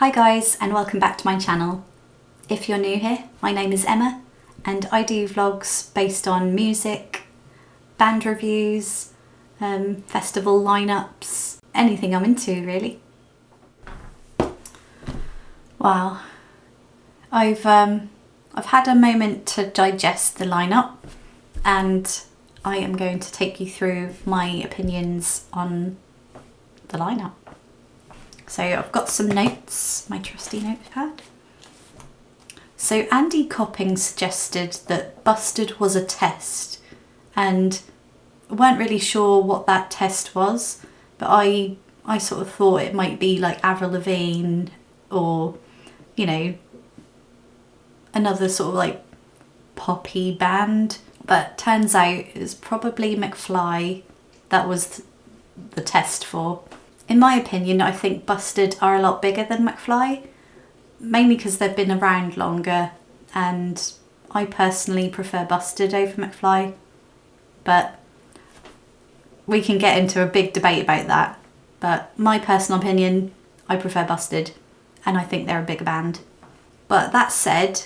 Hi guys, and welcome back to my channel. If you're new here, my name is Emma and I do vlogs based on music, band reviews, festival lineups, anything I'm into really. Wow, I've had a moment to digest the lineup and I am going to take you through my opinions on the lineup. So I've got some notes, my trusty notepad. So Andy Copping suggested that Busted was a test and weren't really sure what that test was, but I sort of thought it might be like Avril Lavigne or, you know, another sort of like poppy band. But turns out it was probably McFly that was the test for. In my opinion, I think Busted are a lot bigger than McFly, mainly because they've been around longer, and I personally prefer Busted over McFly, but we can get into a big debate about that. But my personal opinion, I prefer Busted, and I think they're a bigger band. But that said,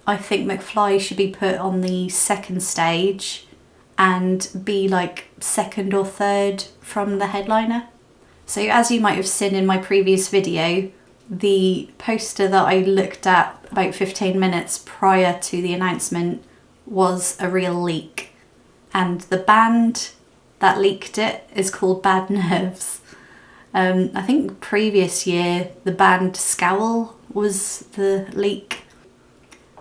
I think McFly should be put on the second stage and be like second or third from the headliner. So as you might have seen in my previous video, the poster that I looked at about 15 minutes prior to the announcement was a real leak. And the band that leaked it is called Bad Nerves. I think previous year the band Scowl was the leak.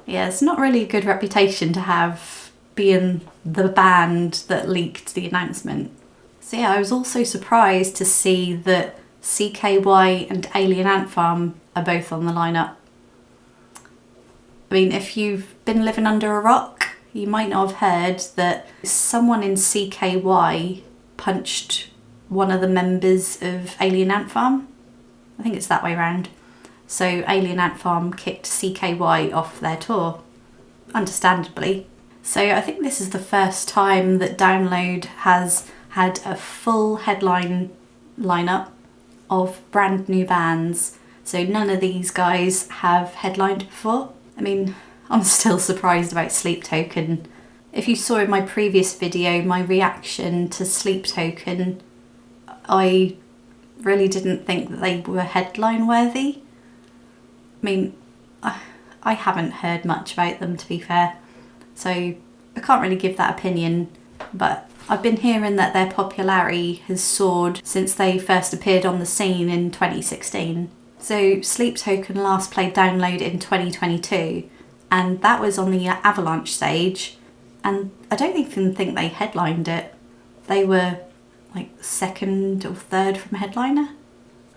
Yeah, it's not really a good reputation to have being the band that leaked the announcement. So yeah, I was also surprised to see that CKY and Alien Ant Farm are both on the lineup. I mean, if you've been living under a rock, you might not have heard that someone in CKY punched one of the members of Alien Ant Farm. I think it's that way round. So Alien Ant Farm kicked CKY off their tour, understandably. So I think this is the first time that Download has had a full headline lineup of brand new bands. So none of these guys have headlined before. I mean, I'm still surprised about Sleep Token. If you saw in my previous video my reaction to Sleep Token, I really didn't think that they were headline worthy. I mean, I haven't heard much about them, to be fair, so I can't really give that opinion, but I've been hearing that their popularity has soared since they first appeared on the scene in 2016. So Sleep Token last played Download in 2022, and that was on the Avalanche stage, and I don't even think they headlined it. They were like second or third from headliner.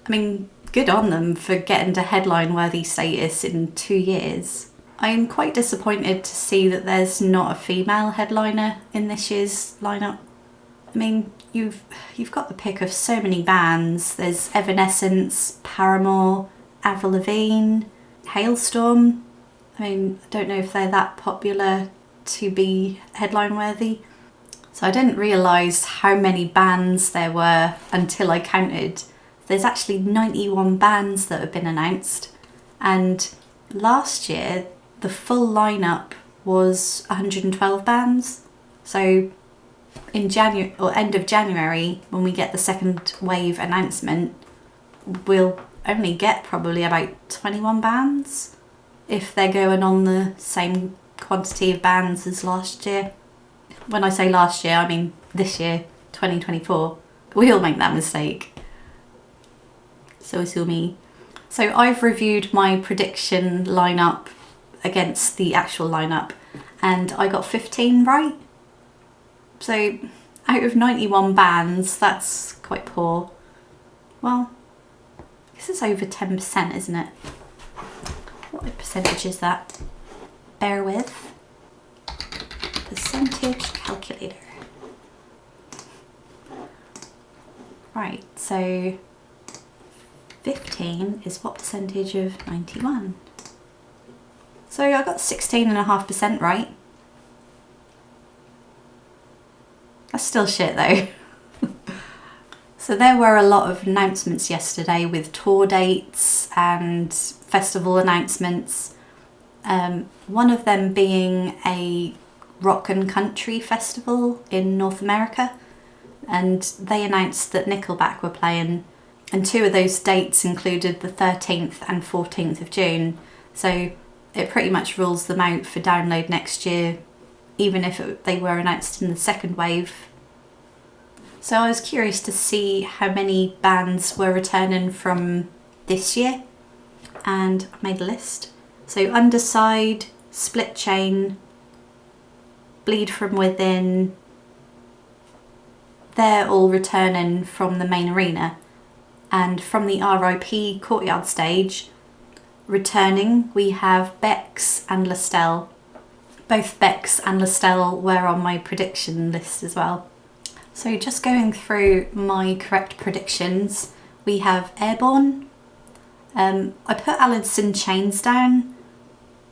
I mean, good on them for getting to headline worthy status in 2 years. I'm quite disappointed to see that there's not a female headliner in this year's lineup. I mean, you've got the pick of so many bands. There's Evanescence, Paramore, Avril Lavigne, Hailstorm. I mean, I don't know if they're that popular to be headline worthy. So I didn't realise how many bands there were until I counted. There's actually 91 bands that have been announced, and last year the full lineup was 112 bands. So in January or end of January, when we get the second wave announcement, we'll only get probably about 21 bands if they're going on the same quantity of bands as last year. When I say last year, I mean this year, 2024. We all make that mistake. So it's all me. So I've reviewed my prediction lineup against the actual lineup, and I got 15 right. So out of 91 bands, that's quite poor. Well, this is over 10%, isn't it? What percentage is that? Bear with. Percentage calculator. Right, so 15 is what percentage of 91? So I got 16.5% right. That's still shit though. So there were a lot of announcements yesterday with tour dates and festival announcements. One of them being a rock and country festival in North America, and they announced that Nickelback were playing, and 2 of those dates included the 13th and 14th of June, so it pretty much rules them out for Download next year, even if they were announced in the second wave. So I was curious to see how many bands were returning from this year, and I made a list. So Underside, Split Chain, Bleed From Within, they're all returning from the main arena. And from the RIP Courtyard stage, returning we have Bex and Lestelle. Both Bex and Lestelle were on my prediction list as well. So just going through my correct predictions, we have Airborne. I put Alice in Chains down,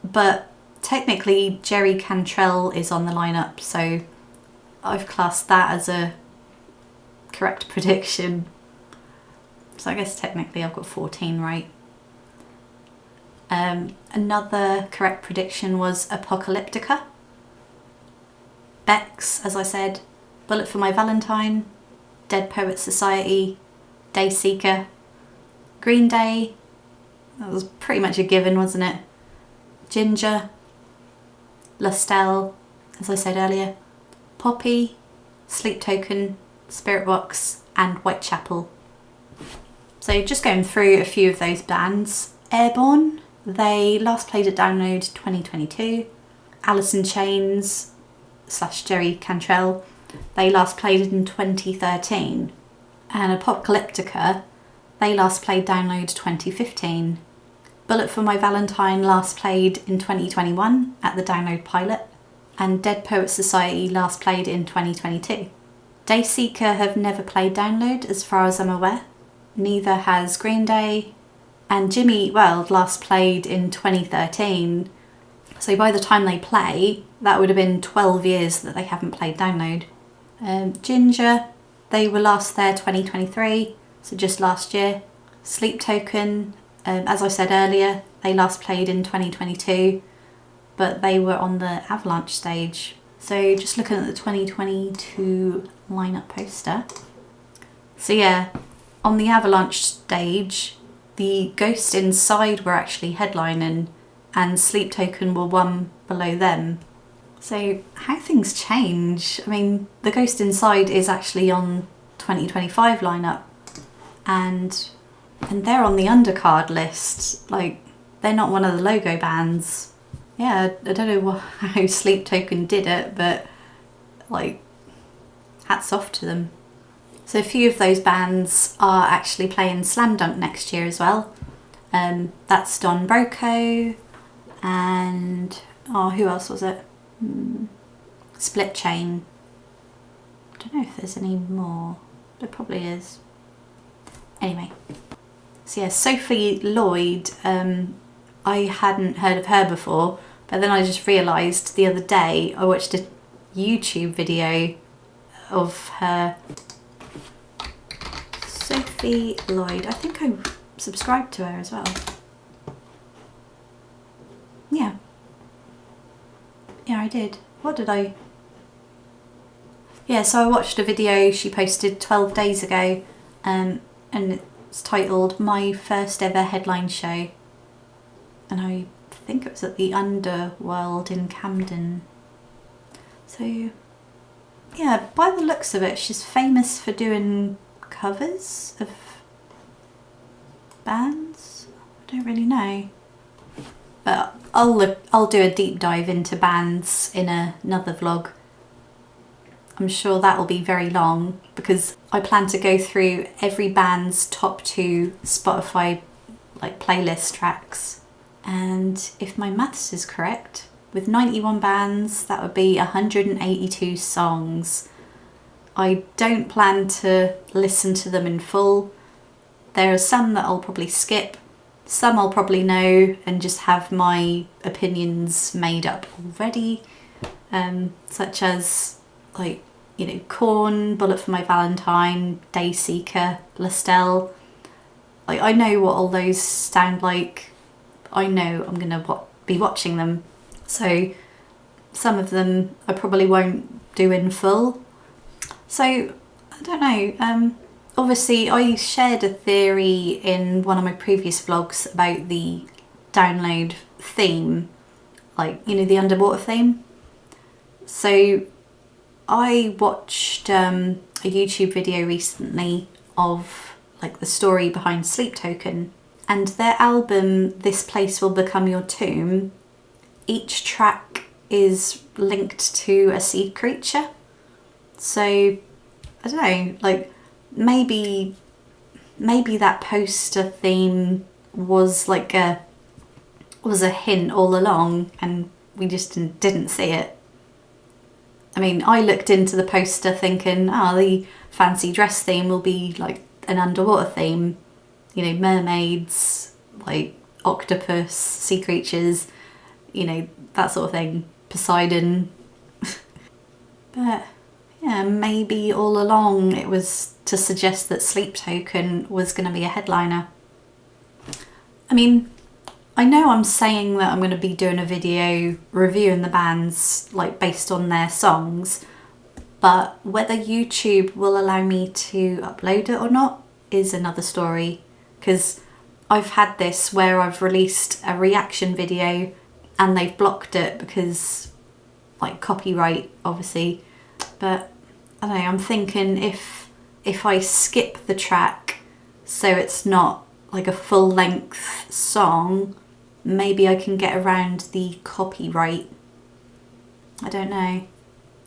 but technically Jerry Cantrell is on the lineup, so I've classed that as a correct prediction. So I guess technically I've got 14 right. Another correct prediction was Apocalyptica. Bex, as I said, Bullet for My Valentine, Dead Poets Society, Dayseeker, Green Day, that was pretty much a given, wasn't it? Ginger, Lestelle, as I said earlier, Poppy, Sleep Token, Spiritbox and Whitechapel. So just going through a few of those bands. Airborne, they last played at Download 2022. Alice in Chains / Jerry Cantrell, they last played in 2013. And Apocalyptica, they last played Download 2015. Bullet for My Valentine last played in 2021 at the Download Pilot, and Dead Poets Society last played in 2022. Dayseeker have never played Download as far as I'm aware. Neither has Green Day, and Jimmy Eat World last played in 2013. So by the time they play, that would have been 12 years that they haven't played Download. Ginger, they were last there 2023, so just last year. Sleep Token, as I said earlier, they last played in 2022, but they were on the Avalanche stage. So just looking at the 2022 lineup poster. So yeah, on the Avalanche stage, the Ghost Inside were actually headlining, and Sleep Token were one below them. So how things change. I mean, the Ghost Inside is actually on 2025 lineup, and they're on the undercard list. Like, they're not one of the logo bands. Yeah, I don't know how Sleep Token did it, but like, hats off to them. So a few of those bands are actually playing Slam Dunk next year as well. That's Don Broco and who else was it? Split Chain. I don't know if there's any more. There probably is. Anyway, so yeah, Sophie Lloyd. I hadn't heard of her before, but then I just realised the other day I watched a YouTube video of her. Sophie Lloyd. I think I subscribed to her as well. Yeah. Yeah, I did. What did I... Yeah, so I watched a video she posted 12 days ago, and it's titled My First Ever Headline Show. And I think it was at the Underworld in Camden. So, yeah, by the looks of it, she's famous for doing covers of bands. I don't really know. But I'll do a deep dive into bands in another vlog. I'm sure that'll be very long because I plan to go through every band's top 2 Spotify playlist tracks. And if my maths is correct, with 91 bands, that would be 182 songs. I don't plan to listen to them in full. There are some that I'll probably skip. Some I'll probably know and just have my opinions made up already. Such as you know, Korn, Bullet for My Valentine, Dayseeker, Lestelle. Like, I know what all those sound like. I know I'm going to be watching them. So some of them I probably won't do in full. So, I don't know. Obviously, I shared a theory in one of my previous vlogs about the download theme, like, you know, the underwater theme. So I watched a YouTube video recently of like the story behind Sleep Token, and their album This Place Will Become Your Tomb, each track is linked to a sea creature. So I don't know, like maybe that poster theme was like a hint all along and we just didn't see it. I mean, I looked into the poster thinking, the fancy dress theme will be like an underwater theme, you know, mermaids, like octopus, sea creatures, you know, that sort of thing, Poseidon. But yeah, maybe all along it was to suggest that Sleep Token was going to be a headliner. I mean, I know I'm saying that I'm going to be doing a video reviewing the bands like based on their songs, but whether YouTube will allow me to upload it or not is another story, because I've had this where I've released a reaction video and they've blocked it because like copyright obviously. But I don't know, I'm thinking if I skip the track so it's not like a full length song, maybe I can get around the copyright. I don't know.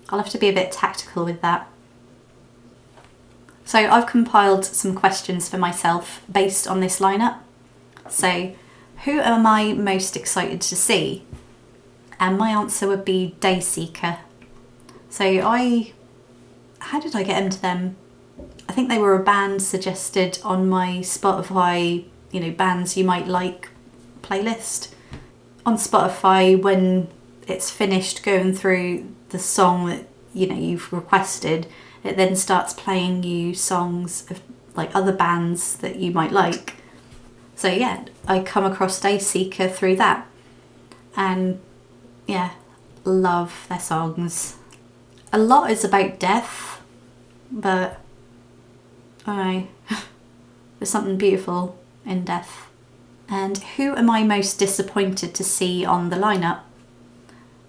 I'll have to be a bit tactical with that. So I've compiled some questions for myself based on this lineup. So who am I most excited to see? And my answer would be Dayseeker. So how did I get into them? I think they were a band suggested on my Spotify, you know, bands you might like playlist. On Spotify, when it's finished going through the song that, you know, you've requested, it then starts playing you songs of like other bands that you might like. So yeah, I come across Dayseeker through that, and yeah, love their songs. A lot is about death, but I don't know, there's something beautiful in death. And who am I most disappointed to see on the lineup?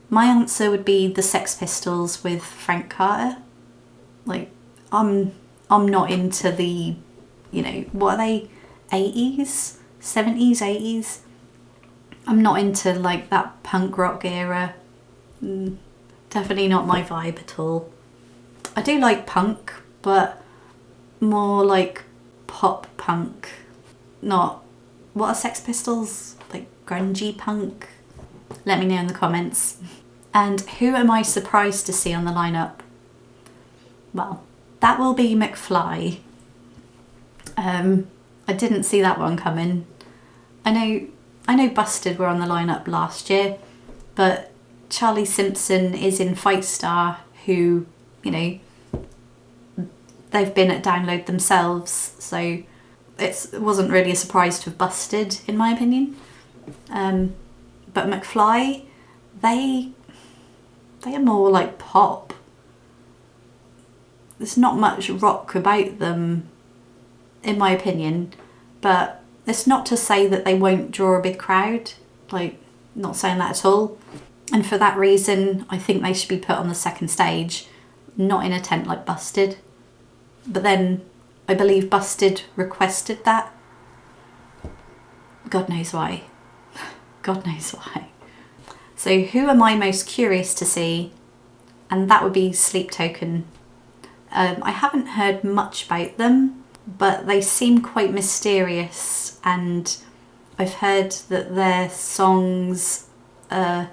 My answer would be the Sex Pistols with Frank Carter. Like, I'm not into the, you know, what are they, 80s, 70s, 80s? I'm not into like that punk rock era. Definitely not my vibe at all. I do like punk, but more like pop punk, not, what are Sex Pistols? Like grungy punk? Let me know in the comments. And who am I surprised to see on the lineup? Well, that will be McFly. I didn't see that one coming. I know Busted were on the lineup last year, but Charlie Simpson is in Fight Star, who, you know, they've been at Download themselves, so it wasn't really a surprise to have Busted, in my opinion. But McFly, they are more like pop. There's not much rock about them, in my opinion, but it's not to say that they won't draw a big crowd, like, not saying that at all. And for that reason, I think they should be put on the second stage, not in a tent like Busted. But then I believe Busted requested that. God knows why. God knows why. So who am I most curious to see? And that would be Sleep Token. I haven't heard much about them, but they seem quite mysterious, and I've heard that their songs are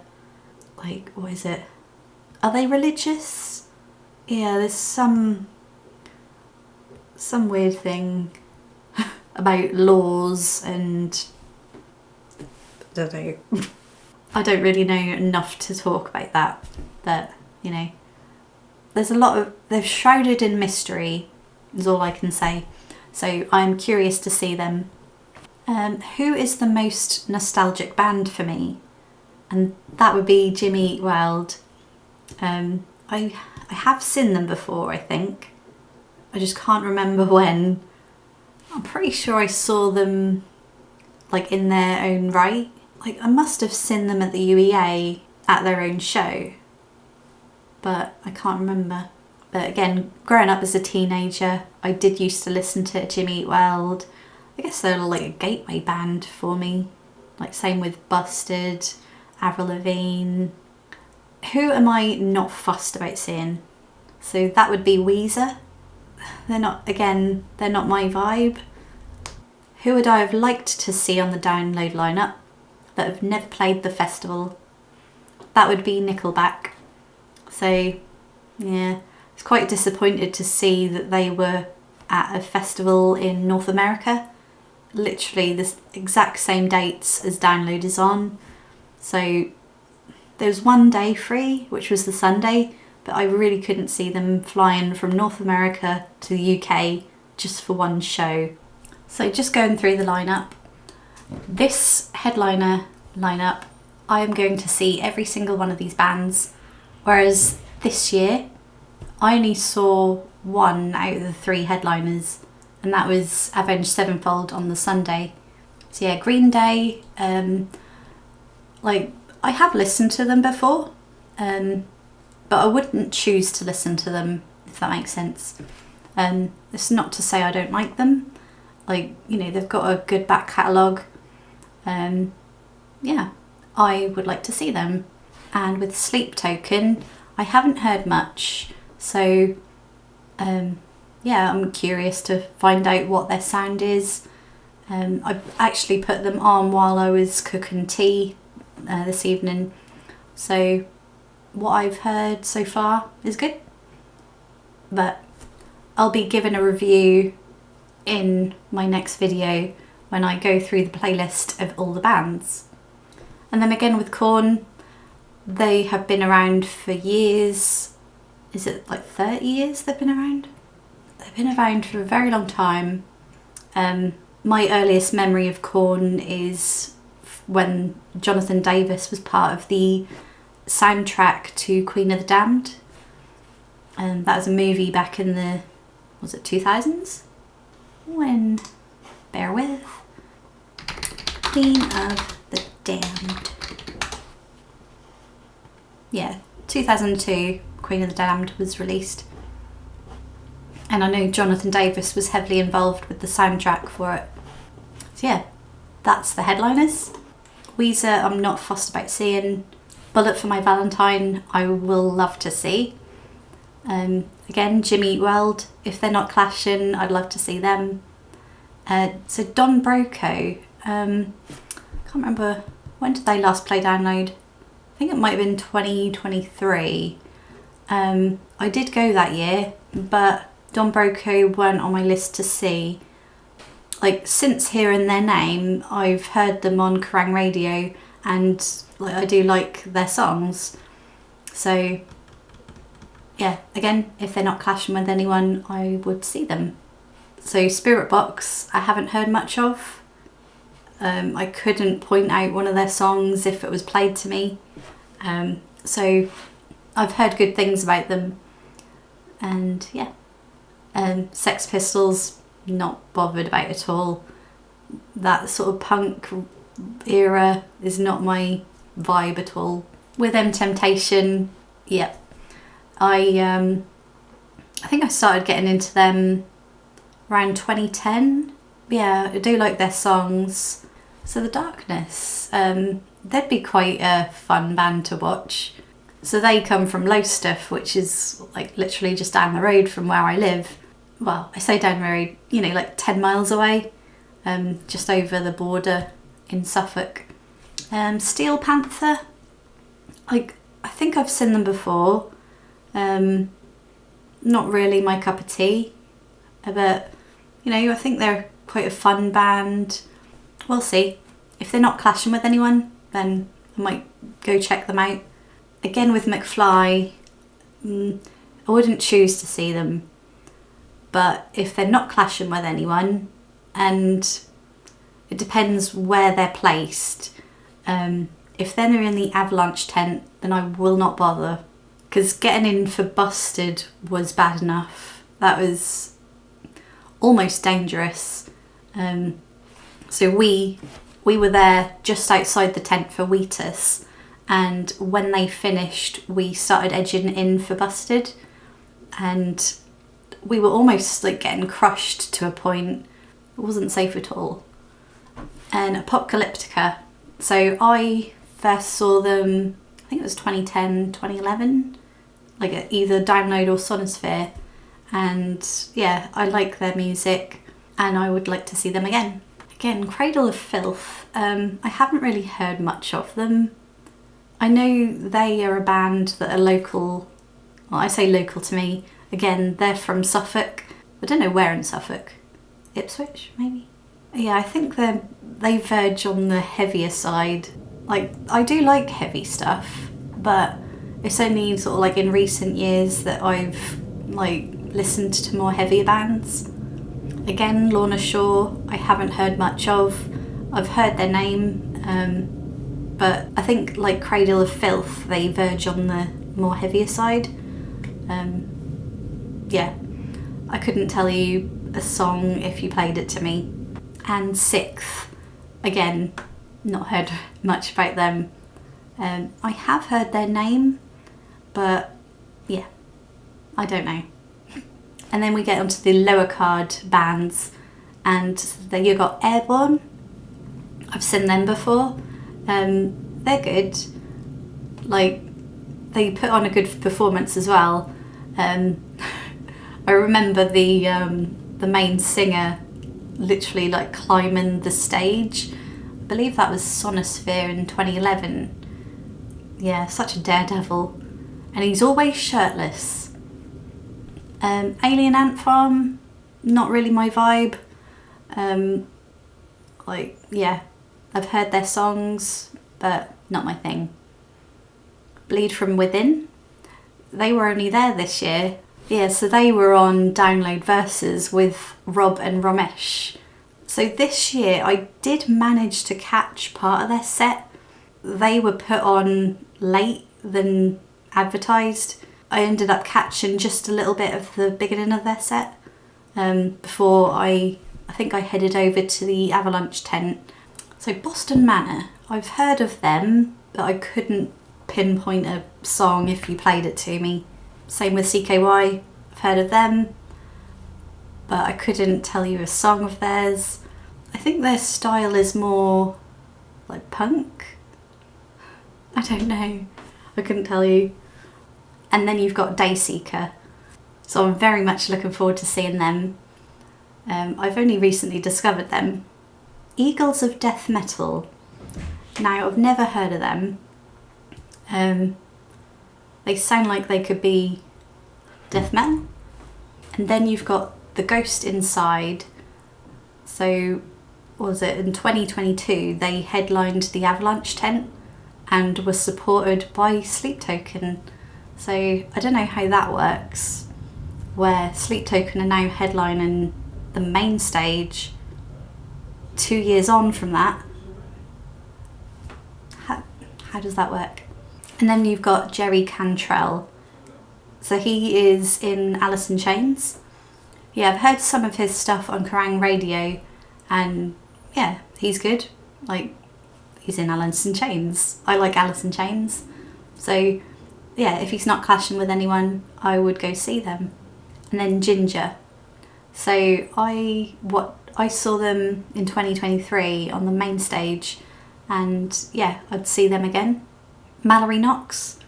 like, what is it? Are they religious? Yeah, there's some weird thing about laws and I don't know. I don't really know enough to talk about that, but you know, they're shrouded in mystery, is all I can say. So I'm curious to see them. Who is the most nostalgic band for me? And that would be Jimmy Eat World. I have seen them before, I think. I just can't remember when. I'm pretty sure I saw them like in their own right. Like I must have seen them at the UEA at their own show, but I can't remember. But again, growing up as a teenager, I did used to listen to Jimmy Eat World. I guess they're like a gateway band for me. Like same with Busted, Avril Lavigne. Who am I not fussed about seeing? So that would be Weezer. They're not my vibe. Who would I have liked to see on the Download lineup that have never played the festival? That would be Nickelback. So yeah, I was quite disappointed to see that they were at a festival in North America. Literally the exact same dates as Download is on. So there was one day free, which was the Sunday, but I really couldn't see them flying from North America to the UK just for one show. So just going through the lineup, this headliner lineup, I am going to see every single one of these bands, whereas this year I only saw one out of the three headliners, and that was Avenged Sevenfold on the Sunday. So yeah, Green Day, like I have listened to them before, but I wouldn't choose to listen to them, if that makes sense. It's not to say I don't like them. Like, you know, they've got a good back catalogue. Yeah, I would like to see them. And with Sleep Token, I haven't heard much, so yeah, I'm curious to find out what their sound is. I actually put them on while I was cooking tea this evening, so what I've heard so far is good, but I'll be giving a review in my next video when I go through the playlist of all the bands. And then again with Korn, they have been around for years. Is it like 30 years they've been around? They've been around for a very long time. My earliest memory of Korn is when Jonathan Davis was part of the soundtrack to Queen of the Damned. And that was a movie back in the, was it 2000s? When, bear with, Queen of the Damned. Yeah, 2002, Queen of the Damned was released. And I know Jonathan Davis was heavily involved with the soundtrack for it. So yeah, that's the headliners. Weezer, I'm not fussed about seeing. Bullet for My Valentine, I will love to see. Again, Jimmy Eat World, if they're not clashing, I'd love to see them. So Don Broco, can't remember, when did they last play Download? I think it might have been 2023. I did go that year, but Don Broco weren't on my list to see. Like, since hearing their name, I've heard them on Kerrang Radio, and like I do like their songs. So yeah, again, if they're not clashing with anyone, I would see them. So Spirit Box, I haven't heard much of. I couldn't point out one of their songs if it was played to me. So I've heard good things about them. And yeah, Sex Pistols, not bothered about at all. That sort of punk era is not my vibe at all. With M Temptation, yeah, I think I started getting into them around 2010. Yeah, I do like their songs. So The Darkness, they'd be quite a fun band to watch. So they come from Lowestoft, which is like literally just down the road from where I live. Well, I say down the road, you know, like 10 miles away, just over the border in Suffolk. Steel Panther, like I think I've seen them before. Not really my cup of tea, but you know, I think they're quite a fun band. We'll see. If they're not clashing with anyone, then I might go check them out. Again with McFly, I I wouldn't choose to see them, but if they're not clashing with anyone, and it depends where they're placed, if they're in the Avalanche tent, then I will not bother, because getting in for Busted was bad enough. That was almost dangerous. So we were there just outside the tent for Wheatus, and when they finished we started edging in for Busted, and we were almost like getting crushed to a point. It wasn't safe at all. And Apocalyptica, so I first saw them, I think it was 2010, 2011, like at either Download or Sonosphere, and yeah, I like their music and I would like to see them again. Again, Cradle of Filth, I haven't really heard much of them. I know they are a band that are local, well I say local to me, again they're from Suffolk. I don't know where in Suffolk, Ipswich maybe? Yeah, I think they verge on the heavier side. Like, I do like heavy stuff, but it's only sort of like in recent years that I've like listened to more heavier bands. Again, Lorna Shore, I haven't heard much of. I've heard their name, but I think like Cradle of Filth, they verge on the more heavier side. Yeah, I couldn't tell you a song if you played it to me. And Sixth, again, not heard much about them. I have heard their name, but yeah, I don't know. And then we get onto the lower card bands, and then you got Airborne. I've seen them before. They're good. Like, they put on a good performance as well. I remember the main singer literally like climbing the stage. I believe that was Sonosphere in 2011. Yeah, such a daredevil. And he's always shirtless. Alien Ant Farm, not really my vibe. Like, yeah, I've heard their songs, but not my thing. Bleed From Within, they were only there this year. Yeah, so they were on Download Versus with Rob and Ramesh. So this year I did manage to catch part of their set. They were put on late than advertised. I ended up catching just a little bit of the beginning of their set before I think I headed over to the Avalanche tent. So Boston Manor, I've heard of them, but I couldn't pinpoint a song if you played it to me. Same with CKY, I've heard of them, but I couldn't tell you a song of theirs. I think their style is more like punk. I don't know, I couldn't tell you. And then you've got Dayseeker, so I'm very much looking forward to seeing them. I've only recently discovered them. Eagles of Death Metal, now I've never heard of them. They sound like they could be death metal. And then you've got The Ghost Inside. So, what was it, in 2022 they headlined the Avalanche tent and were supported by Sleep Token. So I don't know how that works, where Sleep Token are now headlining the main stage 2 years on from that. How does that work? And then you've got Jerry Cantrell. So he is in Alice in Chains. Yeah, I've heard some of his stuff on Kerrang Radio, and yeah, he's good. Like, he's in Alice in Chains. I like Alice in Chains. So yeah, if he's not clashing with anyone, I would go see them. And then Ginger. So I saw them in 2023 on the main stage, and yeah, I'd see them again. Mallory Knox,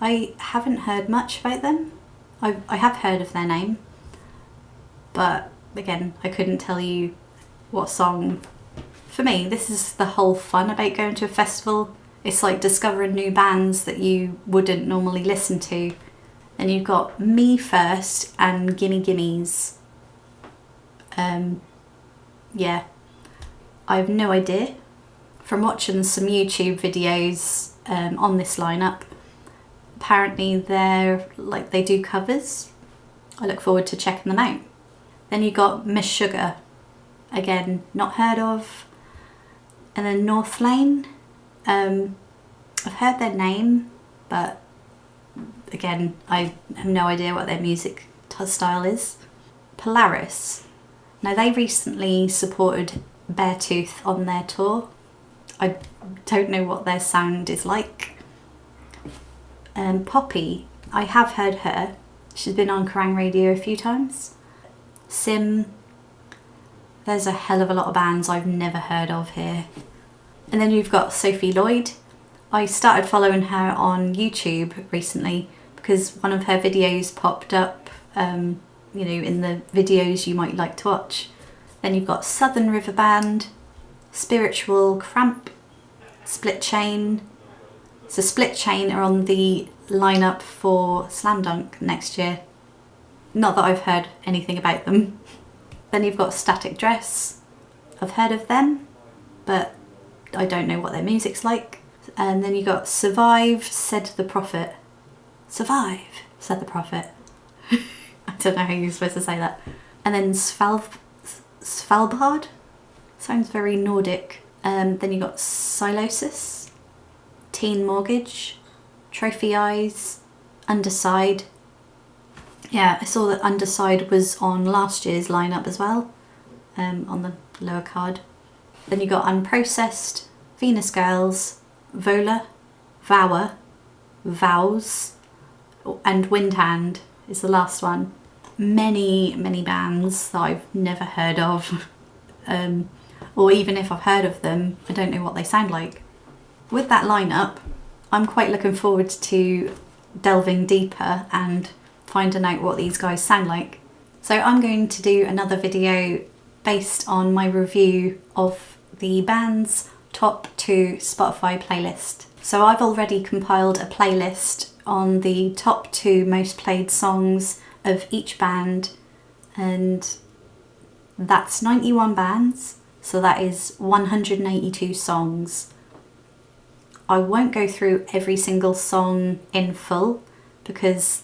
I haven't heard much about them. I have heard of their name, but again, I couldn't tell you what song. For me, this is the whole fun about going to a festival. It's like discovering new bands that you wouldn't normally listen to. And you've got Me First and Gimme Gimmes. Yeah, I have no idea. From watching some YouTube videos on this lineup, Apparently they do covers. I look forward to checking them out. Then you got Miss Sugar, again not heard of. And then North Lane, I've heard their name, but again I have no idea what their music style is. Polaris, now they recently supported Beartooth on their tour. I don't know what their sound is like. Poppy, I have heard her. She's been on Kerrang Radio a few times. Sim, there's a hell of a lot of bands I've never heard of here. And then you've got Sophie Lloyd. I started following her on YouTube recently because one of her videos popped up, you know, in the videos you might like to watch. Then you've got Southern River Band, Spiritual, Cramp, Split Chain. So Split Chain are on the lineup for Slam Dunk next year. Not that I've heard anything about them. Then you've got Static Dress. I've heard of them, but I don't know what their music's like. And then you got Survive, Said the Prophet. Survive, Said the Prophet. I don't know how you're supposed to say that. And then Svalbard. Sounds very Nordic. Then you got Silosis, Teen Mortgage, Trophy Eyes, Underside. Yeah, I saw that Underside was on last year's lineup as well, on the lower card. Then you got Unprocessed, Venus Girls, Vola, Vower, Vows, and Windhand is the last one. Many bands that I've never heard of, or even if I've heard of them, I don't know what they sound like. With that lineup, I'm quite looking forward to delving deeper and finding out what these guys sound like. So I'm going to do another video based on my review of the band's top 2 Spotify playlist. So I've already compiled a playlist on the top 2 most played songs of each band, and that's 91 bands, so that is 182 songs. I won't go through every single song in full because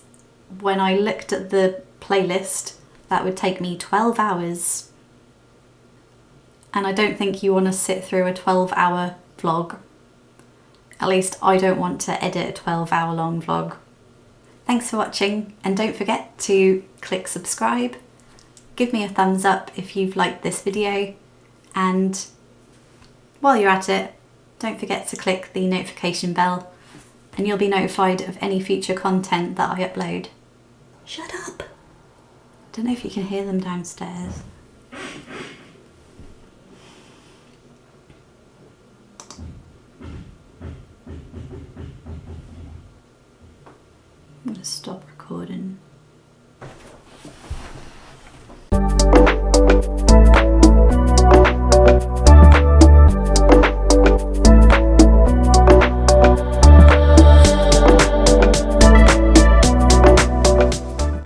when I looked at the playlist, that would take me 12 hours. And I don't think you want to sit through a 12-hour vlog. At least I don't want to edit a 12-hour long vlog. Thanks for watching, and don't forget to click subscribe. Give me a thumbs up if you've liked this video, and while you're at it, don't forget to click the notification bell and you'll be notified of any future content that I upload. Shut up! Don't know if you can hear them downstairs. I'm going to stop recording.